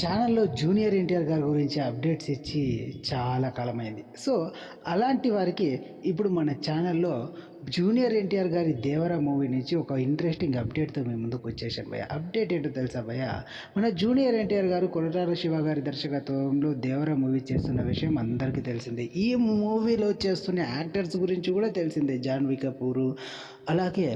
ఛానల్‌లో జూనియర్ ఎన్టీఆర్ గారి గురించి అప్డేట్స్ ఇచ్చి చాలా కాలమైంది. సో, అలాంటి వారికి ఇప్పుడు మన ఛానల్‌లో జూనియర్ ఎన్టీఆర్ గారి 'దేవర' మూవీ నుంచి ఒక ఇంట్రెస్టింగ్ అప్డేట్‌తో మీ ముందుకొచ్చేసాను భయ్యా. అప్డేట్ ఏంటో తెలుసా భయ్యా? మన జూనియర్ ఎన్టీఆర్ గారు కొరటాల శివ గారి దర్శకత్వంలో 'దేవర' మూవీ చేస్తున్న విషయం అందరికీ తెలిసిందే. ఈ మూవీలో చేస్తున్న యాక్టర్స్ గురించి కూడా తెలిసిందే. జాన్వీ కపూరు, అలాగే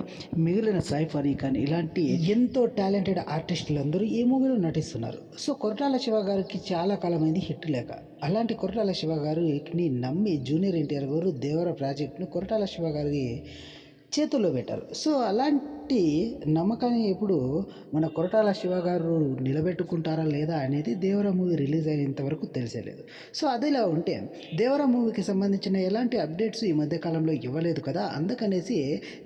మిగిలిన సైఫ్ అలీ ఖాన్ ఇలాంటి ఎంతో టాలెంటెడ్ ఆర్టిస్టులందరూ ఈ మూవీలో నటిస్తున్నారు. సో, కొరటాల శివ గారికి చాలా కాలమైంది హిట్ లేక. అలాంటి కొరటాల శివ గారిని నమ్మి జూనియర్ ఎన్టీఆర్ గారు 'దేవర' ప్రాజెక్ట్‌ను కొరటాల శివ గారి చేతుల్లో పెట్టారు. సో, అలాంటి నమ్మకాన్ని ఇప్పుడు మన కొరటాల శివ గారు నిలబెట్టుకుంటారా లేదా అనేది 'దేవర' మూవీ రిలీజ్ అయ్యేంత వరకు తెలిసేలేదు. సో, అదిలా ఉంటే 'దేవర' మూవీకి సంబంధించిన ఎలాంటి అప్డేట్స్ ఈ మధ్య కాలంలో ఇవ్వలేదు కదా! అందుకనేసి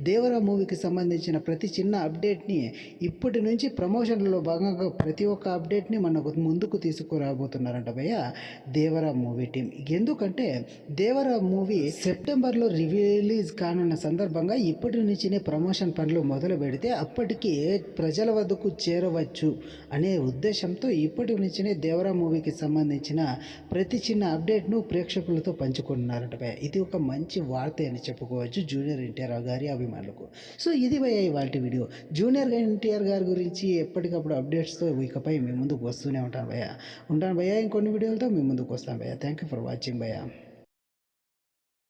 'దేవర' మూవీకి సంబంధించిన ప్రతి చిన్న అప్డేట్‌ని ఇప్పటి నుంచి ప్రమోషన్‌లో భాగంగా ప్రతి ఒక్క అప్డేట్‌ని మనకు ముందుకు తీసుకురాబోతున్నారంట భయ్య 'దేవర' మూవీ టీమ్. ఎందుకంటే 'దేవర' మూవీ సెప్టెంబర్‌లో రిలీజ్ కానున్న సందర్భంగా ఇప్పటి నుంచినే ప్రమోషన్ పనులు మొదలు పెడితే అప్పటికి ప్రజల వద్దకు చేరవచ్చు అనే ఉద్దేశంతో ఇప్పటి నుంచినే 'దేవర' మూవీకి సంబంధించిన ప్రతి చిన్న అప్డేట్ను ప్రేక్షకులతో పంచుకుంటున్నారట భయ్య. ఇది ఒక మంచి వార్త అని చెప్పుకోవచ్చు జూనియర్ ఎన్టీఆర్ గారి అభిమానులకు. సో, ఇది భయ్య ఇవాల్టి వీడియో. జూనియర్ ఎన్టీఆర్ గారి గురించి ఎప్పటికప్పుడు అప్డేట్స్తో ఇకపై మీ ముందుకు వస్తూనే ఉంటాను భయ్య. ఇంకొన్ని వీడియోలతో మీ ముందుకు వస్తాను భయ్య. థ్యాంక్ యూ ఫర్ వాచింగ్ భయ్య.